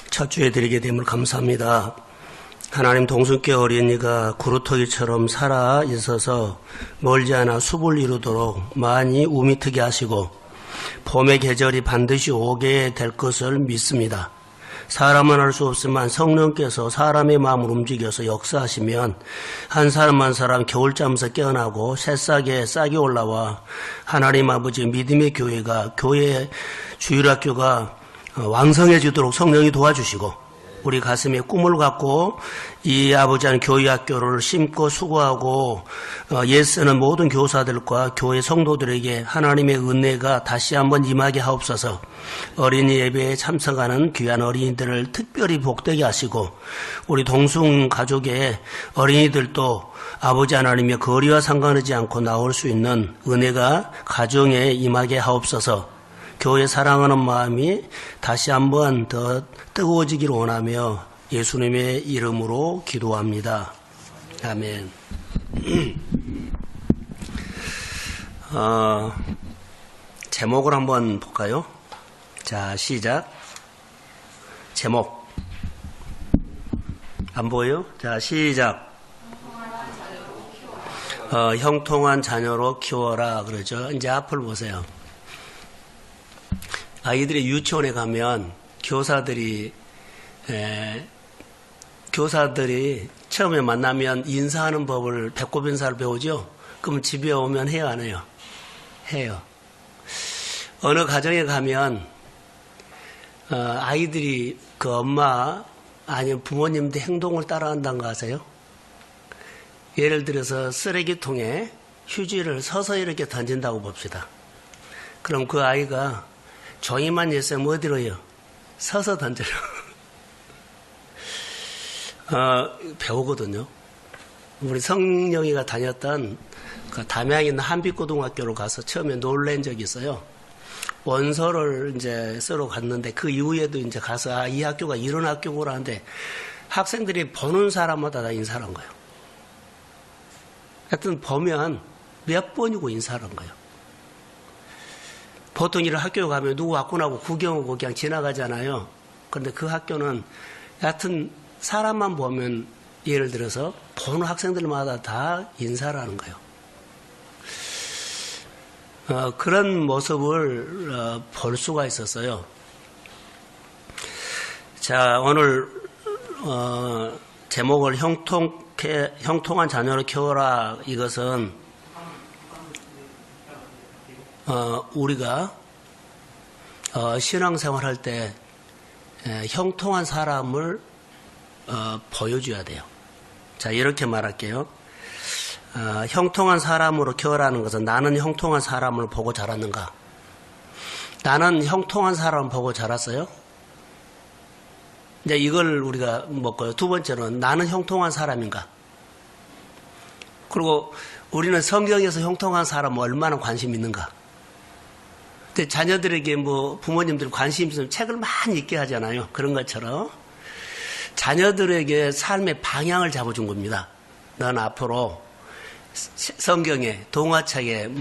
첫 주에 드리게 됨을 감사합니다. 하나님 동순교 어린이가 구루터기처럼 살아 있어서 멀지 않아 숲을 이루도록 많이 우미트게 하시고 봄의 계절이 반드시 오게 될 것을 믿습니다. 사람은 할 수 없지만 성령께서 사람의 마음을 움직여서 역사하시면 한 사람 한 사람 겨울잠에서 깨어나고 새싹에 싹이 올라와 하나님 아버지 믿음의 교회가 교회 주일학교가 왕성해지도록 성령이 도와주시고 우리 가슴에 꿈을 갖고 이 아버지 하는 교회학교를 심고 수고하고 예쓰는 모든 교사들과 교회 성도들에게 하나님의 은혜가 다시 한번 임하게 하옵소서. 어린이 예배에 참석하는 귀한 어린이들을 특별히 복되게 하시고 우리 동숭 가족의 어린이들도 아버지 하나님의 거리와 상관하지 않고 나올 수 있는 은혜가 가정에 임하게 하옵소서. 교회 사랑하는 마음이 다시 한번 더 뜨거워지기를 원하며 예수님의 이름으로 기도합니다. 아멘. 제목을 한번 볼까요? 자, 시작. 제목. 안 보여요? 자, 시작. 형통한 자녀로 키워라 그러죠. 이제 앞을 보세요. 아이들이 유치원에 가면 교사들이 처음에 만나면 인사하는 법을 배꼽 인사를 배우죠. 그럼 집에 오면 해요, 안 해요? 해요. 어느 가정에 가면 아이들이 그 엄마 아니면 부모님들 행동을 따라한다는 거 아세요? 예를 들어서 쓰레기통에 휴지를 서서 이렇게 던진다고 봅시다. 그럼 그 아이가 종이만 있으면 어디로요? 서서 던져요. 배우거든요. 우리 성령이가 다녔던 그 담양에 있는 한빛고등학교로 가서 처음에 놀란 적이 있어요. 원서를 이제 쓰러 갔는데 그 이후에도 이제 가서 이 학교가 이런 학교구나 하는데 학생들이 보는 사람마다 다 인사를 한 거예요. 하여튼 보면 몇 번이고 인사를 한 거예요. 보통 이런 학교 가면 누구 왔구나 하고 구경하고 그냥 지나가잖아요. 그런데 그 학교는 여하튼 사람만 보면 예를 들어서 보는 학생들마다 다 인사를 하는 거예요. 그런 모습을 볼 수가 있었어요. 자, 오늘 제목을 형통한 자녀로 키워라. 이것은 우리가 신앙생활 할 때 형통한 사람을 보여줘야 돼요. 자, 이렇게 말할게요. 형통한 사람으로 키워라는 것은 나는 형통한 사람을 보고 자랐는가? 나는 형통한 사람을 보고 자랐어요? 이제 이걸 우리가 먹고요. 두 번째는 나는 형통한 사람인가? 그리고 우리는 성경에서 형통한 사람은 얼마나 관심 있는가? 근데 자녀들에게 부모님들 관심 있으면 책을 많이 읽게 하잖아요. 그런 것처럼 자녀들에게 삶의 방향을 잡아준 겁니다. 넌 앞으로 성경에 동화책에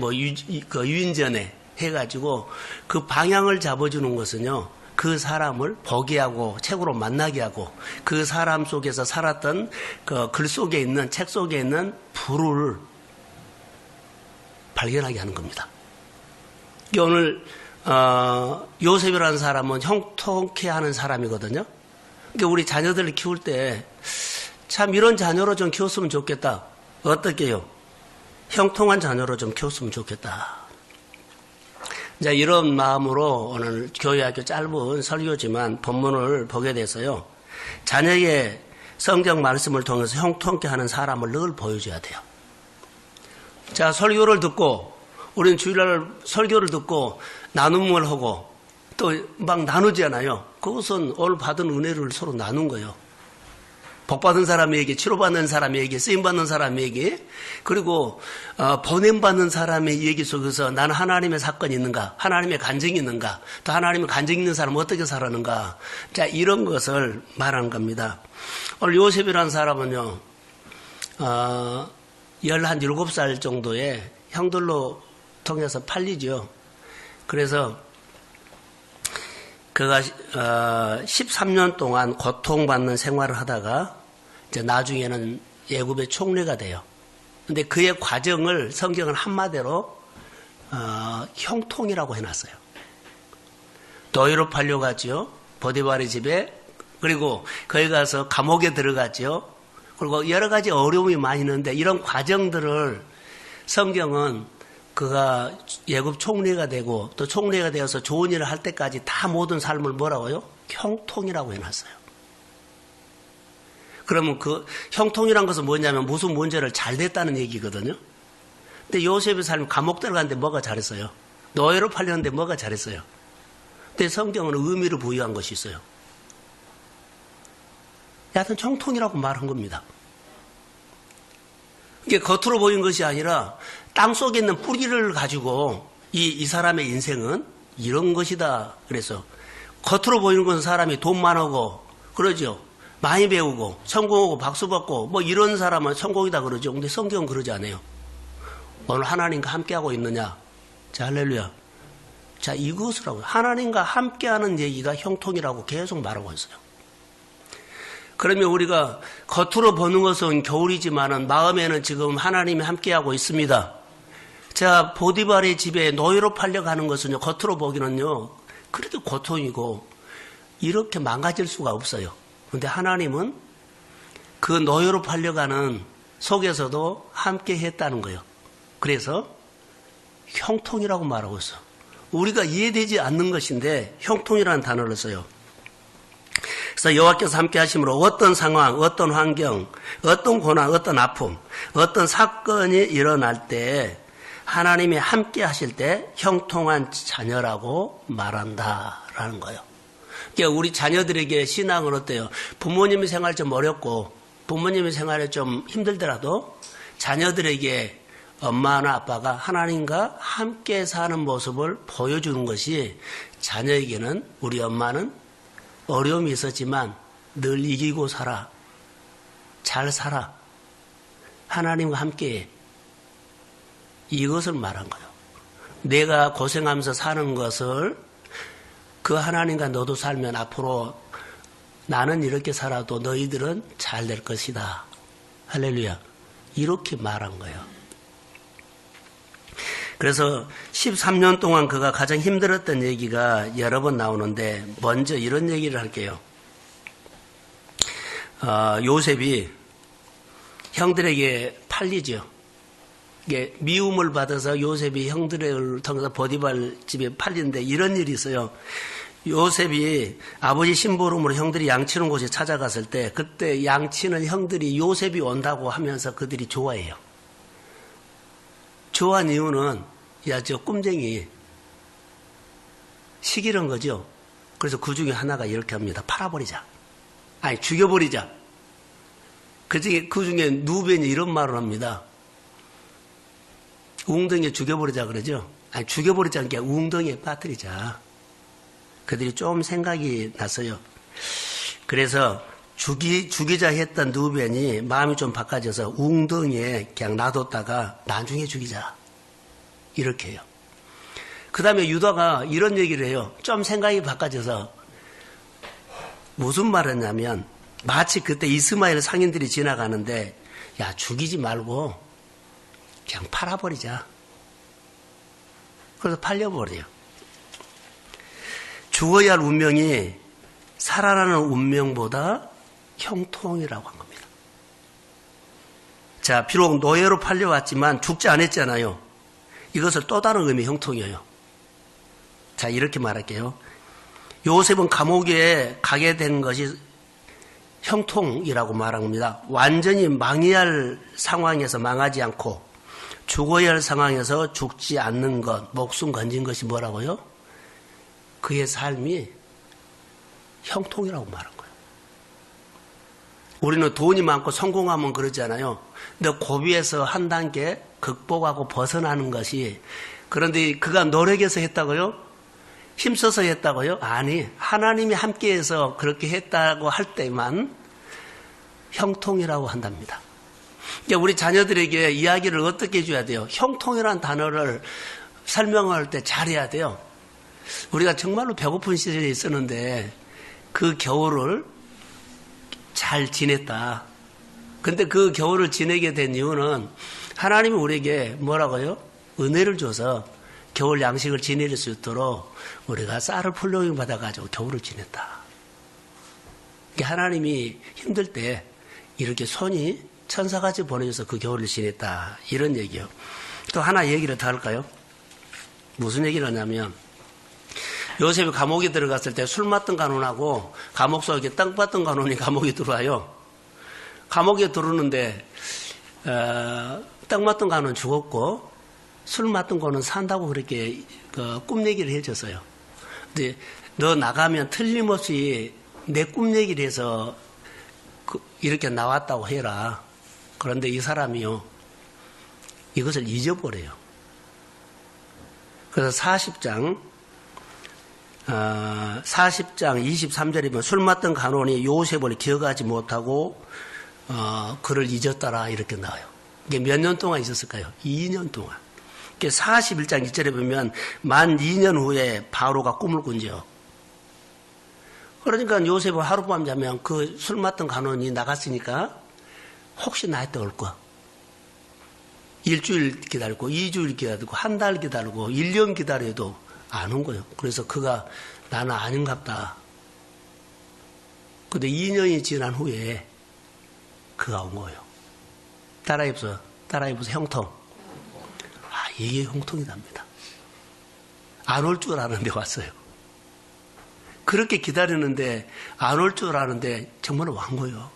유인전에 해가지고 그 방향을 잡아주는 것은요. 그 사람을 보게 하고 책으로 만나게 하고 그 사람 속에서 살았던 그 글 속에 있는 책 속에 있는 불을 발견하게 하는 겁니다. 오늘 요셉이라는 사람은 형통케 하는 사람이거든요. 그러니까 우리 자녀들을 키울 때 참 이런 자녀로 좀 키웠으면 좋겠다. 어떻게요? 형통한 자녀로 좀 키웠으면 좋겠다. 이제 이런 마음으로 오늘 교회학교 짧은 설교지만 본문을 보게 돼서요. 자녀의 성경 말씀을 통해서 형통케 하는 사람을 늘 보여줘야 돼요. 자, 설교를 듣고 우리는 주일날 설교를 듣고 나눔을 하고 또 막 나누잖아요. 그것은 오늘 받은 은혜를 서로 나눈 거예요. 복받은 사람에게, 치료받는 사람에게, 쓰임받는 사람에게, 그리고 보냄받는 사람의 얘기 속에서 나는 하나님의 사건이 있는가, 하나님의 간증이 있는가, 또 하나님의 간증이 있는 사람은 어떻게 살았는가. 자, 이런 것을 말한 겁니다. 오늘 요셉이라는 사람은요, 17살 정도의 형들로 통해서 팔리죠. 그래서 그가 13년 동안 고통받는 생활을 하다가 이제 나중에는 애굽의 총리가 돼요. 근데 그의 과정을 성경은 한마디로 형통이라고 해놨어요. 노예로 팔려갔죠. 보디발의 집에. 그리고 거기 가서 감옥에 들어갔죠. 그리고 여러 가지 어려움이 많이 있는데 이런 과정들을 성경은 그가 애굽 총리가 되고 또 총리가 되어서 좋은 일을 할 때까지 다 모든 삶을 뭐라고요? 형통이라고 해놨어요. 그러면 그 형통이란 것은 뭐냐면 무슨 문제를 잘 됐다는 얘기거든요. 근데 요셉의 삶이 감옥 들어갔는데 뭐가 잘했어요? 노예로 팔렸는데 뭐가 잘했어요? 근데 성경은 의미를 부여한 것이 있어요. 여하튼 형통이라고 말한 겁니다. 이게 겉으로 보인 것이 아니라 땅 속에 있는 뿌리를 가지고 이 사람의 인생은 이런 것이다. 그래서 겉으로 보이는 것은 사람이 돈 많고 그러죠. 많이 배우고 성공하고 박수 받고 뭐 이런 사람은 성공이다 그러죠. 근데 성경은 그러지 않아요. 오늘 하나님과 함께하고 있느냐? 자, 할렐루야. 자, 이것이라고 하나님과 함께하는 얘기가 형통이라고 계속 말하고 있어요. 그러면 우리가 겉으로 보는 것은 겨울이지만은 마음에는 지금 하나님이 함께하고 있습니다. 자, 보디발의 집에 노예로 팔려가는 것은요, 겉으로 보기는요, 그렇게 고통이고 이렇게 망가질 수가 없어요. 그런데 하나님은 그 노예로 팔려가는 속에서도 함께 했다는 거예요. 그래서 형통이라고 말하고 있어. 우리가 이해되지 않는 것인데 형통이라는 단어를 써요. 그래서 여호와께서 함께 하심으로 어떤 상황, 어떤 환경, 어떤 고난, 어떤 아픔, 어떤 사건이 일어날 때 하나님이 함께 하실 때 형통한 자녀라고 말한다라는 거예요. 그러니까 우리 자녀들에게 신앙은 어때요? 부모님의 생활 좀 어렵고 부모님의 생활이 좀 힘들더라도 자녀들에게 엄마나 아빠가 하나님과 함께 사는 모습을 보여주는 것이 자녀에게는 우리 엄마는 어려움이 있었지만 늘 이기고 살아. 잘 살아. 하나님과 함께해. 이것을 말한 거예요. 내가 고생하면서 사는 것을 그 하나님과 너도 살면 앞으로 나는 이렇게 살아도 너희들은 잘 될 것이다. 할렐루야. 이렇게 말한 거예요. 그래서 13년 동안 그가 가장 힘들었던 얘기가 여러 번 나오는데 먼저 이런 얘기를 할게요. 요셉이 형들에게 팔리죠. 이게 미움을 받아서 요셉이 형들을 통해서 보디발 집에 팔리는데 이런 일이 있어요. 요셉이 아버지 심부름으로 형들이 양치는 곳에 찾아갔을 때 그때 양치는 형들이 요셉이 온다고 하면서 그들이 좋아해요. 좋아한 이유는 야, 저 꿈쟁이 시기른 거죠. 그래서 그 중에 하나가 이렇게 합니다. 팔아버리자. 아니 죽여버리자. 그 중에 누벤이 이런 말을 합니다. 웅덩이에 죽여버리자 그러죠. 아니 죽여버리자는 게 웅덩이에 빠뜨리자. 그들이 좀 생각이 났어요. 그래서 죽이자 했던 누벤이 마음이 좀 바꿔져서 웅덩이에 그냥 놔뒀다가 나중에 죽이자. 이렇게 해요. 그 다음에 유다가 이런 얘기를 해요. 좀 생각이 바꿔져서 무슨 말을 했냐면 마치 그때 이스마엘 상인들이 지나가는데 야 죽이지 말고 그냥 팔아버리자. 그래서 팔려버려요. 죽어야 할 운명이 살아나는 운명보다 형통이라고 한 겁니다. 자, 비록 노예로 팔려왔지만 죽지 않았잖아요. 이것을 또 다른 의미의 형통이에요. 자, 이렇게 말할게요. 요셉은 감옥에 가게 된 것이 형통이라고 말합니다. 완전히 망해야 할 상황에서 망하지 않고 죽어야 할 상황에서 죽지 않는 것, 목숨 건진 것이 뭐라고요? 그의 삶이 형통이라고 말한 거예요. 우리는 돈이 많고 성공하면 그러잖아요. 근데 고비에서 한 단계 극복하고 벗어나는 것이 그런데 그가 노력해서 했다고요? 힘써서 했다고요? 아니, 하나님이 함께해서 그렇게 했다고 할 때만 형통이라고 한답니다. 그러니까 우리 자녀들에게 이야기를 어떻게 해줘야 돼요? 형통이라는 단어를 설명할 때 잘해야 돼요. 우리가 정말로 배고픈 시절이 있었는데 그 겨울을 잘 지냈다. 근데 그 겨울을 지내게 된 이유는 하나님이 우리에게 뭐라고요? 은혜를 줘서 겨울 양식을 지낼 수 있도록 우리가 쌀을 풀용이 받아가지고 겨울을 지냈다. 하나님이 힘들 때 이렇게 손이 천사같이 보내줘서 그 겨울을 지냈다. 이런 얘기요. 또 하나 얘기를 더 할까요? 무슨 얘기를 하냐면 요셉이 감옥에 들어갔을 때 술 맞던 간원하고 감옥 속에 땅 받던 간원이 감옥에 들어와요. 감옥에 들어오는데 땅 맞던 간원은 죽었고 술 맞던 거는 산다고 그렇게 꿈 얘기를 해줬어요. 근데 너 나가면 틀림없이 내 꿈 얘기를 해서 이렇게 나왔다고 해라. 그런데 이 사람이요 이것을 잊어버려요. 그래서 40장 23절에 보면 술 맞던 간원이 요셉을 기억하지 못하고 그를 잊었더라 이렇게 나와요. 이게 몇 년 동안 있었을까요? 2년 동안. 41장 1절에 보면 만 2년 후에 바로가 꿈을 꾼죠. 그러니까 요셉은 하룻밤 자면 그 술 맞던 간원이 나갔으니까 혹시 나한테 올까? 일주일 기다리고 2주일 기다리고 한 달 기다리고 1년 기다려도 안 온 거예요. 그래서 그가 나는 아닌갑다. 근데 2년이 지난 후에 그가 온 거예요. 따라해보세요. 형통. 이게 형통이답니다. 안 올 줄 아는데 왔어요. 그렇게 기다리는데 안 올 줄 아는데 정말 완 거예요.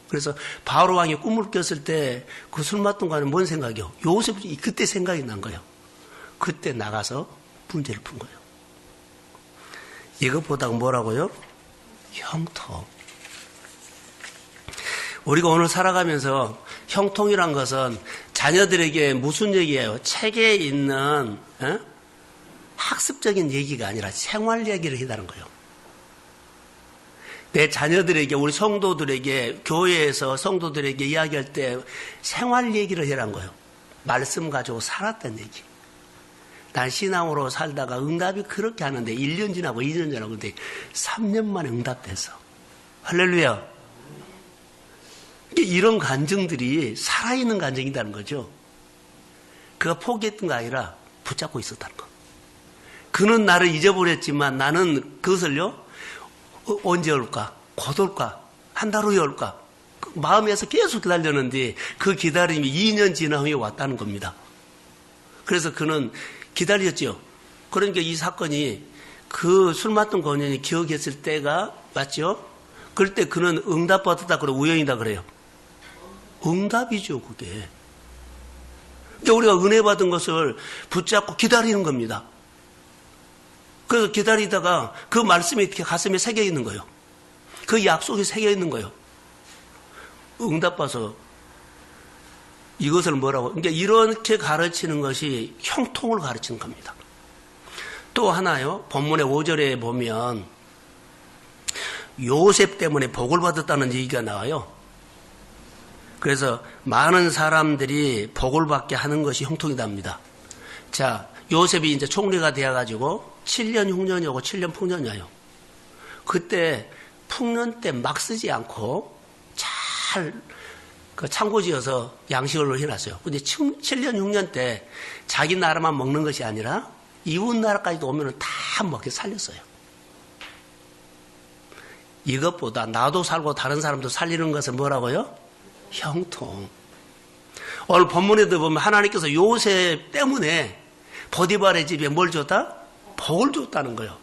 그래서 바로 왕이 꿈을 꿨을 때 그 술 맞던 거는 뭔 생각이요? 요셉이 그때 생각이 난 거예요. 그때 나가서 문제를 푼 거예요. 이것보다 뭐라고요? 형통. 우리가 오늘 살아가면서 형통이란 것은 자녀들에게 무슨 얘기예요? 책에 있는 학습적인 얘기가 아니라 생활 얘기를 해달라는 거예요. 내 자녀들에게 우리 성도들에게 교회에서 성도들에게 이야기할 때 생활 얘기를 해라는 거예요. 말씀 가지고 살았다는 얘기. 난 신앙으로 살다가 응답이 그렇게 하는데 1년 지나고 2년 지나고 근데 3년 만에 응답됐어. 할렐루야. 이런 간증들이 살아있는 간증이라는 거죠. 그가 포기했던 거 아니라 붙잡고 있었다는 거. 그는 나를 잊어버렸지만 나는 그것을요. 언제 올까? 곧 올까? 한 달 후에 올까? 마음에서 계속 기다렸는데 그 기다림이 2년 지난 후에 왔다는 겁니다. 그래서 그는 기다렸죠. 그러니까 이 사건이 그 술 맞던 권연이 기억했을 때가 맞죠? 그럴 때 그는 응답받았다 그러고 우연이다 그래요. 응답이죠, 그게. 그러니까 우리가 은혜 받은 것을 붙잡고 기다리는 겁니다. 그래서 기다리다가 그 말씀이 이렇게 가슴에 새겨 있는 거예요. 그 약속이 새겨 있는 거예요. 응답받아서 이것을 뭐라고? 그러니까 이렇게 가르치는 것이 형통을 가르치는 겁니다. 또 하나요. 본문의 5절에 보면 요셉 때문에 복을 받았다는 얘기가 나와요. 그래서 많은 사람들이 복을 받게 하는 것이 형통이답니다. 자, 요셉이 이제 총리가 되어가지고 7년 흉년이 오고 7년 풍년이 와요. 그때 풍년 때 막 쓰지 않고 잘 창고 지어서 양식을 해놨어요. 근데 7년 흉년 때 자기 나라만 먹는 것이 아니라 이웃 나라까지도 오면 다 먹게 살렸어요. 이것보다 나도 살고 다른 사람도 살리는 것은 뭐라고요? 형통. 오늘 본문에도 보면 하나님께서 요셉 때문에 보디발의 집에 뭘 줬다? 복을 줬다는 거예요.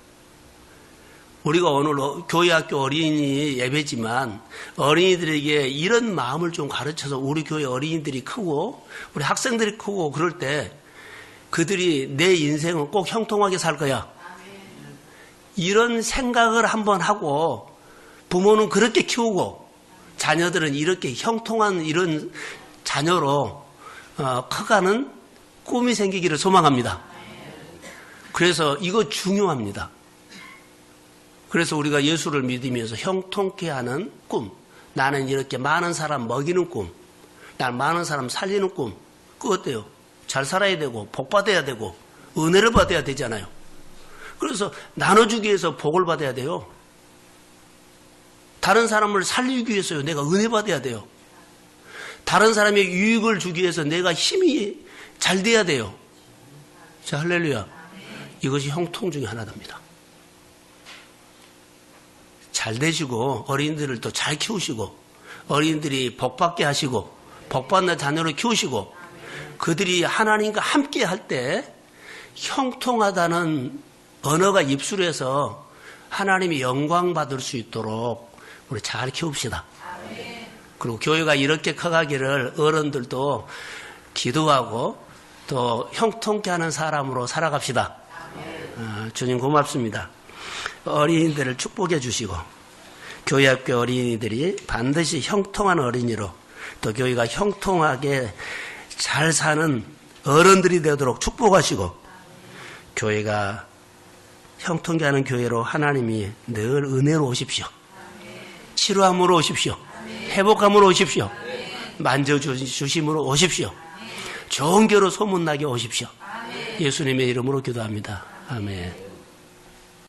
우리가 오늘 교회학교 어린이 예배지만 어린이들에게 이런 마음을 좀 가르쳐서 우리 교회 어린이들이 크고 우리 학생들이 크고 그럴 때 그들이 내 인생은 꼭 형통하게 살 거야. 이런 생각을 한번 하고 부모는 그렇게 키우고 자녀들은 이렇게 형통한 이런 자녀로 커가는 꿈이 생기기를 소망합니다. 그래서 이거 중요합니다. 그래서 우리가 예수를 믿으면서 형통케 하는 꿈, 나는 이렇게 많은 사람 먹이는 꿈, 나는 많은 사람 살리는 꿈, 그거 어때요? 잘 살아야 되고 복 받아야 되고 은혜를 받아야 되잖아요. 그래서 나눠주기 위해서 복을 받아야 돼요. 다른 사람을 살리기 위해서요. 내가 은혜 받아야 돼요. 다른 사람의 유익을 주기 위해서 내가 힘이 잘 돼야 돼요. 자, 할렐루야. 이것이 형통 중에 하나답니다. 잘 되시고 어린이들을 또 잘 키우시고 어린이들이 복받게 하시고 복받는 자녀로 키우시고 그들이 하나님과 함께 할 때 형통하다는 언어가 입술에서 하나님이 영광 받을 수 있도록 우리 잘 키웁시다. 그리고 교회가 이렇게 커가기를 어른들도 기도하고 또 형통케 하는 사람으로 살아갑시다. 주님 고맙습니다. 어린이들을 축복해 주시고 교회학교 어린이들이 반드시 형통한 어린이로 또 교회가 형통하게 잘 사는 어른들이 되도록 축복하시고 교회가 형통케 하는 교회로 하나님이 늘 은혜로 오십시오. 치료함으로 오십시오. 회복함으로 오십시오. 만져주심으로 오십시오. 좋은 교로 소문나게 오십시오. 예수님의 이름으로 기도합니다. 아멘.